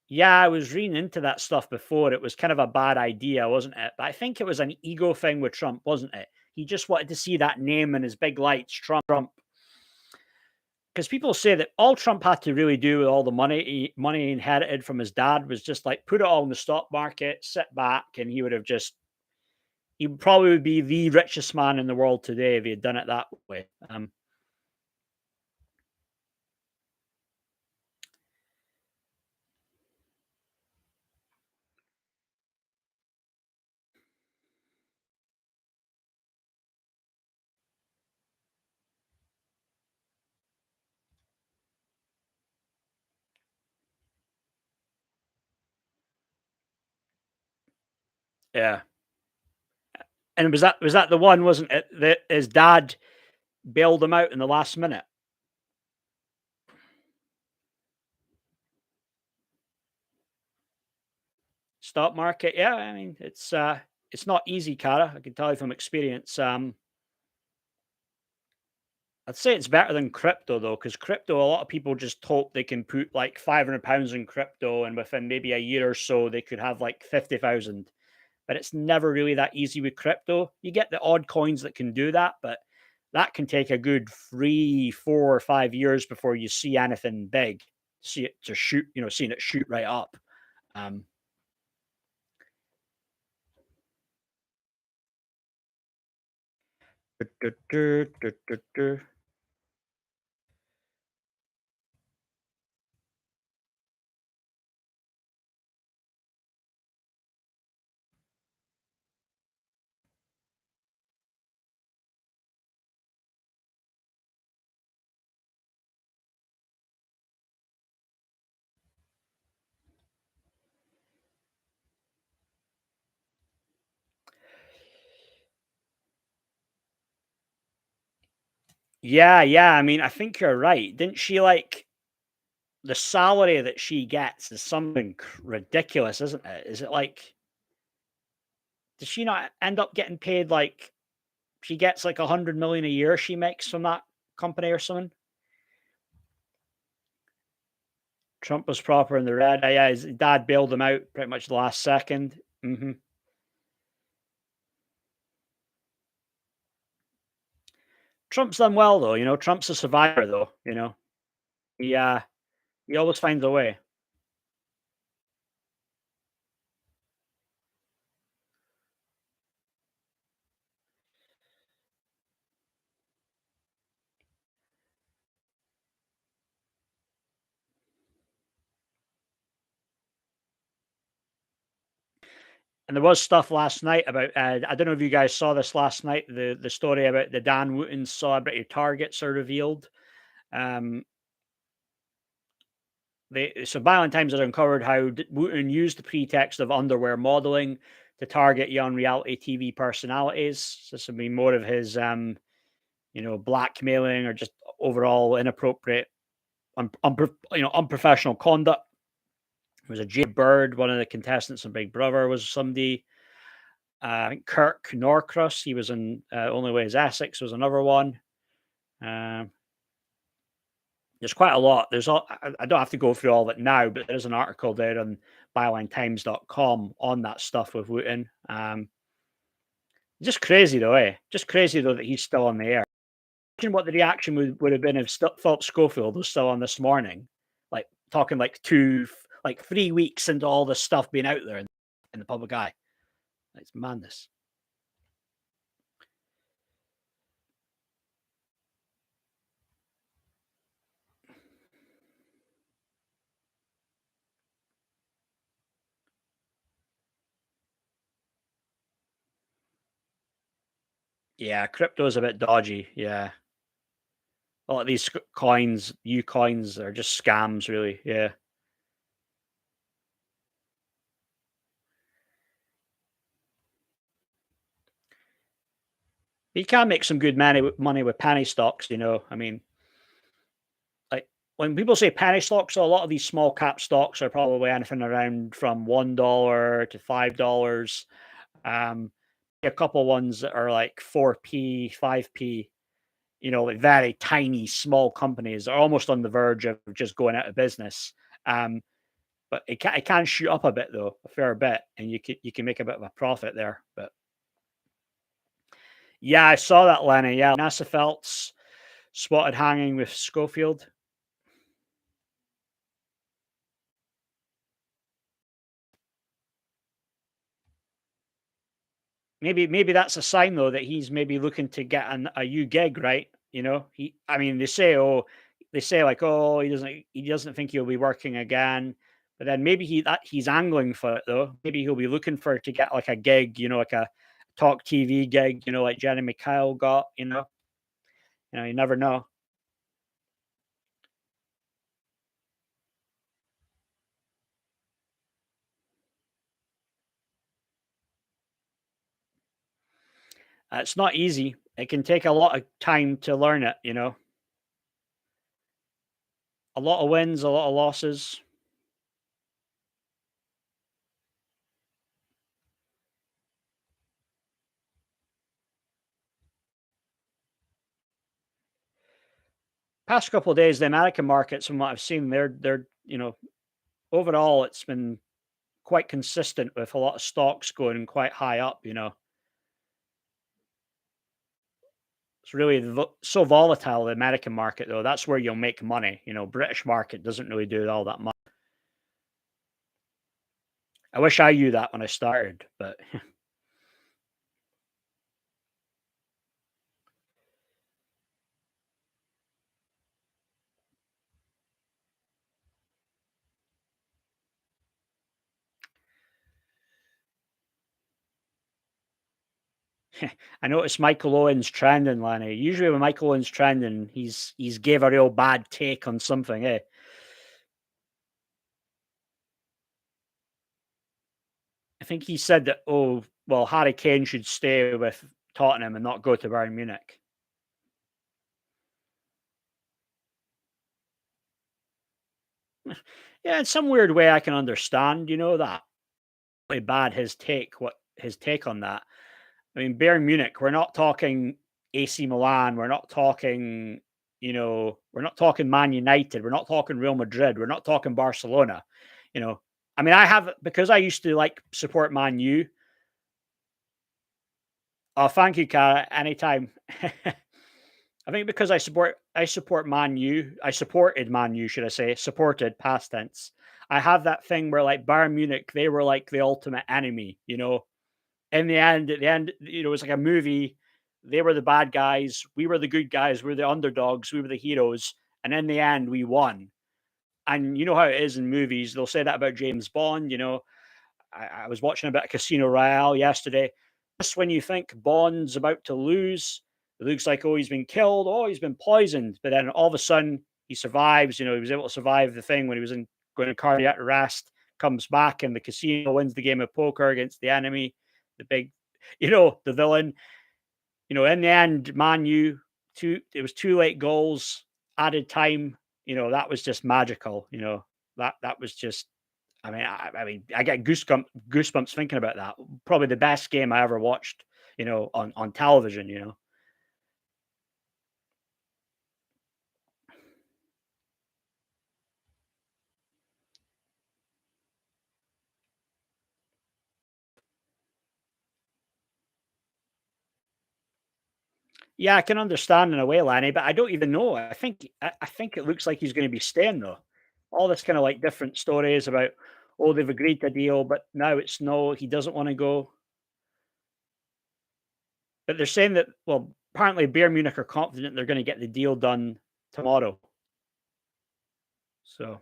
Yeah, I was reading into that stuff before. It was kind of a bad idea, wasn't it? But I think it was an ego thing with Trump, wasn't it? He just wanted to see that name and his big lights, Trump. Because people say that all Trump had to really do with all the money he inherited from his dad was just like put it all in the stock market, sit back, and he would probably be the richest man in the world today if he had done it that way. Yeah, and was that the one, wasn't it, that his dad bailed him out in the last minute? Stock market, yeah. I mean, it's not easy, Cara. I can tell you from experience. I'd say it's better than crypto though, because crypto, a lot of people just hope they can put like £500 in crypto, and within maybe a year or so, they could have like 50,000. But it's never really that easy with crypto. You get the odd coins that can do that, but that can take a good 3, 4, or 5 years before you see anything big. See it to shoot, seeing it shoot right up. Um, yeah, yeah. I mean, I think you're right. Didn't she like the salary that she gets is something ridiculous, isn't it? Is it like, does she not end up getting paid like she gets like 100 million a year she makes from that company or something? Trump was proper in the red. Yeah, his dad bailed him out pretty much the last second. Trump's done well though. Trump's a survivor though. He always finds a way. And there was stuff last night about. I don't know if you guys saw this last night. The story about the Dan Wooten celebrity targets are revealed. Um, So Byline Times has uncovered how Wooten used the pretext of underwear modeling to target young reality TV personalities. So this would be more of his, blackmailing or just overall inappropriate, unprofessional conduct. There was a Jay Bird, one of the contestants in Big Brother, was somebody. I think Kirk Norcross, he was in Only Way is Essex, was another one. Um, there's quite a lot. I don't have to go through all of it now, but there's an article there on bylinetimes.com on that stuff with Wooten. Just crazy though, eh? Just crazy though that he's still on the air. Imagine what the reaction would have been if Philip Schofield was still on this morning, like talking like 3 weeks into all this stuff being out there in the public eye. It's madness. Yeah, crypto is a bit dodgy. Yeah. A lot of these coins, U coins, are just scams, really. Yeah. You can make some good money with penny stocks, I mean, like when people say penny stocks, a lot of these small cap stocks are probably anything around from $1 to $5. Um, a couple ones that are like 4p, 5p, like very tiny, small companies are almost on the verge of just going out of business. But it can shoot up a bit though, a fair bit, and you can make a bit of a profit there. But yeah, I saw that, Lenny. Yeah, NASA Phelps spotted hanging with Schofield. Maybe that's a sign though that he's maybe looking to get a new gig, right? I mean, they say like, oh, he doesn't think he'll be working again, but then maybe he's angling for it though. Maybe he'll be looking for it to get like a gig, like a talk TV gig, like Jeremy Kyle got. You never know. It's not easy. It can take a lot of time to learn it. A lot of wins, a lot of losses. Past couple of days, the American markets, from what I've seen, they're overall it's been quite consistent with a lot of stocks going quite high up. It's really so volatile, the American market, though. That's where you'll make money. British market doesn't really do all that much. I wish I knew that when I started, but I noticed Michael Owen's trending, Lenny. Usually when Michael Owen's trending, he's gave a real bad take on something, eh? I think he said that, oh, well, Harry Kane should stay with Tottenham and not go to Bayern Munich. Yeah, in some weird way I can understand, that. Really bad his take on that. I mean, Bayern Munich, we're not talking AC Milan, we're not talking Man United, we're not talking Real Madrid, we're not talking Barcelona. I mean, because I used to like support Man U. Oh, thank you, Cara. Anytime. I think because I support Man U. I supported Man U, should I say? Supported past tense. I have that thing where like Bayern Munich, they were like the ultimate enemy. In the end, at the end, it was like a movie. They were the bad guys. We were the good guys. We were the underdogs. We were the heroes. And in the end, we won. And you know how it is in movies. They'll say that about James Bond. I was watching a bit of Casino Royale yesterday. Just when you think Bond's about to lose, it looks like, oh, he's been killed. Oh, he's been poisoned. But then all of a sudden, he survives. He was able to survive the thing when he was in going to cardiac arrest, comes back in the casino, wins the game of poker against the enemy, the big, the villain. In the end, Man U, it was 2 late goals, added time. That was just magical. That was just. I get goosebumps thinking about that. Probably the best game I ever watched. On television. Yeah, I can understand in a way, Lanny, but I don't even know. I think it looks like he's going to be staying though. All this kind of like different stories about, oh, they've agreed to a deal, but now it's no, he doesn't want to go. But they're saying that, well, apparently Bayern Munich are confident they're going to get the deal done tomorrow. So,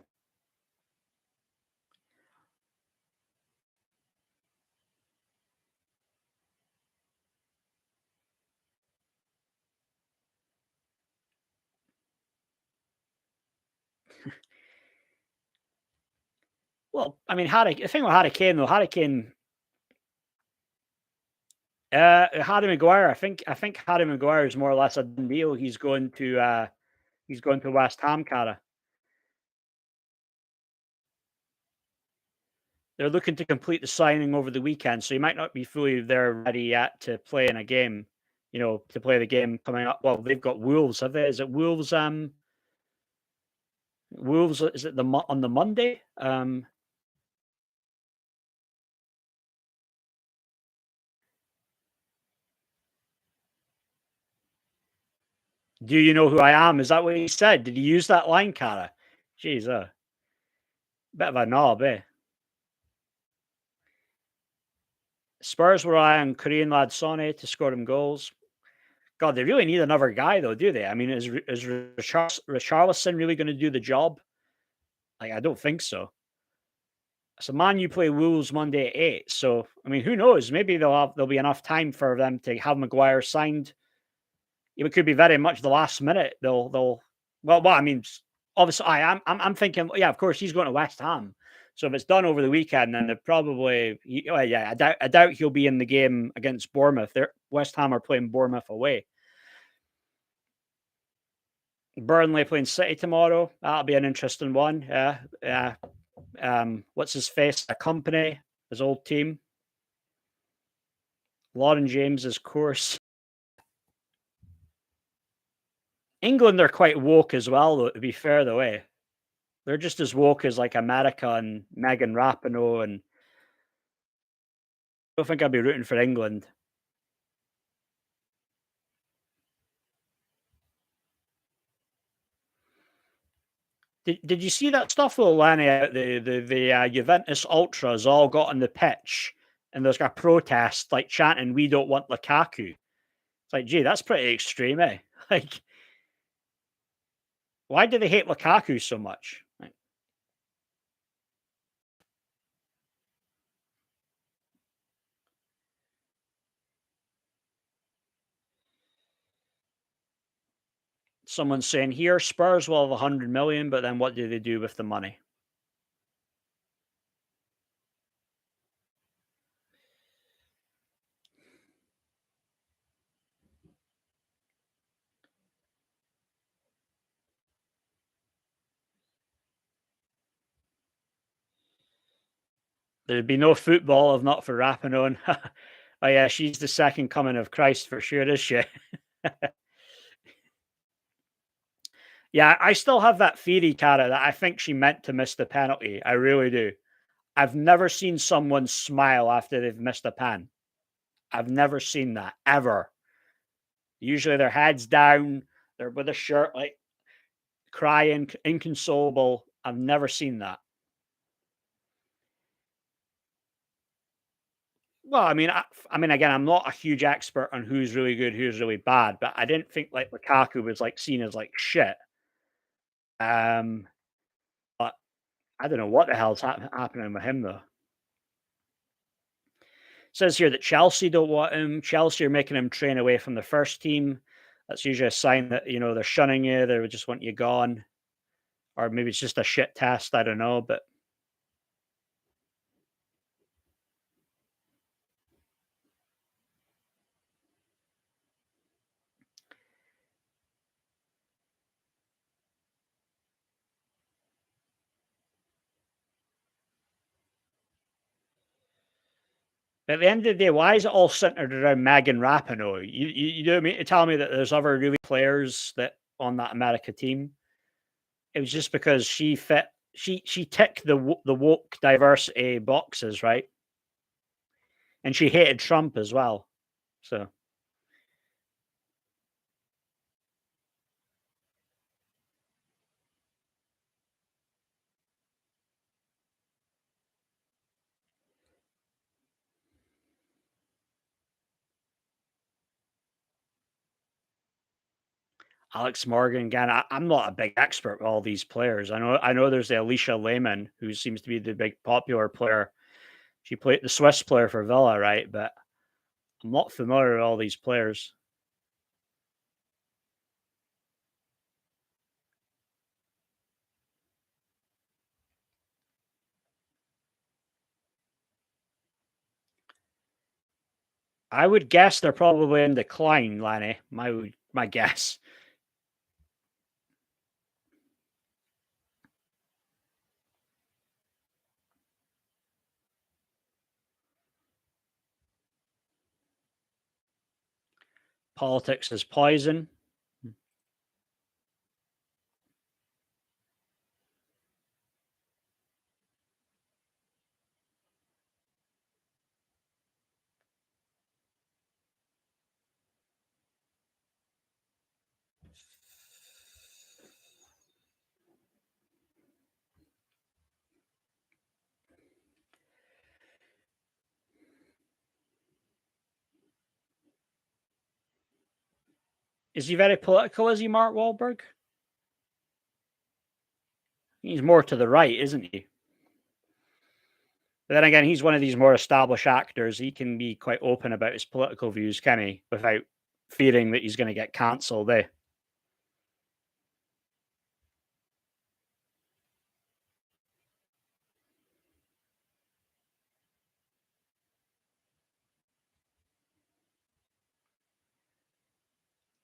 well, I mean, the thing with Harry Kane though, Harry Maguire. I think Harry Maguire is more or less a done deal. He's going to West Ham, Cara. They're looking to complete the signing over the weekend, so he might not be fully there ready yet to play in a game. To play the game coming up. Well, they've got Wolves, have they? Is it Wolves? Wolves. Is it on the Monday? Do you know who I am? Is that what he said? Did he use that line, Cara? Jeez, bit of a knob, eh? Spurs rely on Korean lad Sonny to score them goals. God, they really need another guy, though, do they? I mean, is Richarlison really going to do the job? Like, I don't think so. So, Man, you play Wolves Monday at 8. So, I mean, who knows? Maybe there'll be enough time for them to have Maguire signed. It could be very much the last minute. Well, I mean, obviously, I'm thinking, yeah, of course, he's going to West Ham. So if it's done over the weekend, then they're probably, yeah, I doubt he'll be in the game against Bournemouth. West Ham are playing Bournemouth away. Burnley playing City tomorrow. That'll be an interesting one. Yeah. What's his face? A company, his old team. Lauren James's course. England are quite woke as well, though, to be fair, though, eh? They're just as woke as like America and Megan Rapinoe, and I don't think I'd be rooting for England. Did you see that stuff though, Lanny? The Juventus ultras all got on the pitch, and there's a protest like chanting, "We don't want Lukaku." It's like, gee, that's pretty extreme, eh? Like, why do they hate Lukaku so much? Like, someone's saying here, Spurs will have 100 million, but then what do they do with the money? There'd be no football if not for Rapinoe. Oh yeah, she's the second coming of Christ for sure, is she? Yeah, I still have that theory, Cara, that I think she meant to miss the penalty. I really do. I've never seen someone smile after they've missed a pen. I've never seen that ever. Usually their heads down, they're with a shirt like crying, inconsolable. I've never seen that. Well, I mean, again, I'm not a huge expert on who's really good, who's really bad, but I didn't think like Lukaku was like seen as like shit. Um, but I don't know what the hell's happening with him though. Says here that Chelsea don't want him. Chelsea are making him train away from the first team. That's usually a sign that they're shunning you. They just want you gone. or maybe it's just a shit test. I don't know, but at the end of the day, why is it all centered around Megan Rapinoe? You don't mean to tell me that there's other really players that on that America team? It was just because she fit. She ticked the woke diversity boxes, right? And she hated Trump as well. So Alex Morgan again. I'm not a big expert with all these players. I know there's the Alicia Lehman who seems to be the big popular player. She played the Swiss player for Villa, right? But I'm not familiar with all these players. I would guess they're probably in decline, Lanny. My guess. Politics is poison. Is he very political? Is he, Mark Wahlberg? He's more to the right, isn't he? But then again, he's one of these more established actors. He can be quite open about his political views, can he? Without fearing that he's going to get cancelled, eh?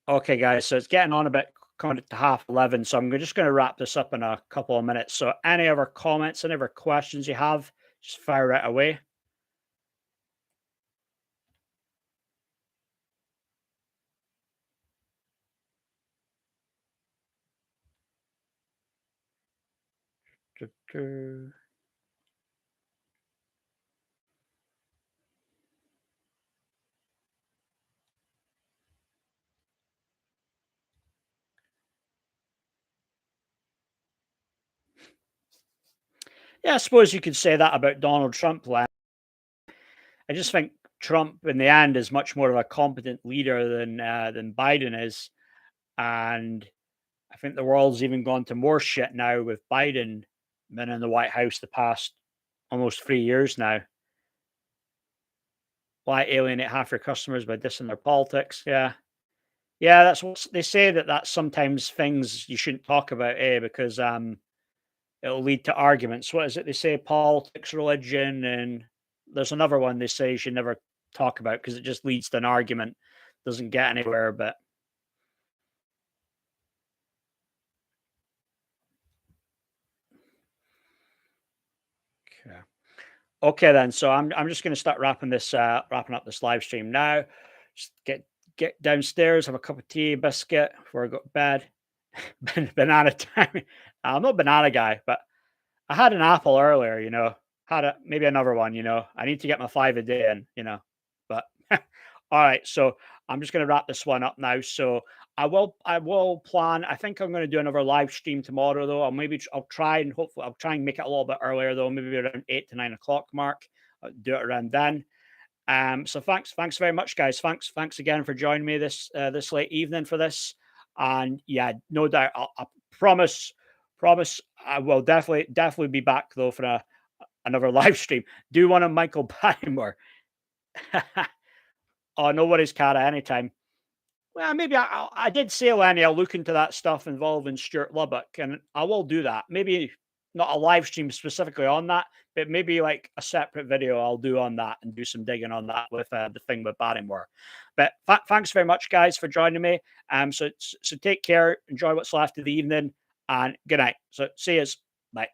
Okay, guys. So it's getting on a bit, coming to 11:30. So I'm just going to wrap this up in a couple of minutes. So any other comments, any other questions you have, just fire it away. Yeah, I suppose you could say that about Donald Trump. I just think Trump, in the end, is much more of a competent leader than Biden is, and I think the world's even gone to more shit now with Biden been in the White House the past almost 3 years now. Why alienate half your customers by dissing their politics? Yeah, yeah, that's what they say. That's sometimes things you shouldn't talk about, because it'll lead to arguments. What is it they say? Politics, religion, and there's another one they say you should never talk about because it just leads to an argument, doesn't get anywhere. But okay, okay then. So I'm just going to start wrapping up this live stream now. Just get downstairs, have a cup of tea, biscuit before I go to bed. Banana time. I'm not a banana guy, but I had an apple earlier. Had maybe another one. I need to get my 5 a day in. But all right, so I'm just going to wrap this one up now. So I will plan. I think I'm going to do another live stream tomorrow, though. I'll try and hopefully I'll try and make it a little bit earlier, though. Maybe around 8 to 9 o'clock mark. I'll do it around then. So thanks very much, guys. Thanks again for joining me this late evening for this. And yeah, no doubt, I promise, I will definitely be back though for another live stream. Do one on Michael Barrymore. Oh, no worries, Cara. Anytime. Well, maybe I did say, Lenny, I'll look into that stuff involving Stuart Lubbock, and I will do that. Maybe not a live stream specifically on that, but maybe like a separate video I'll do on that and do some digging on that with the thing with Barrymore. But thanks very much, guys, for joining me. So take care, enjoy what's left of the evening, and good night. So see yous. Bye.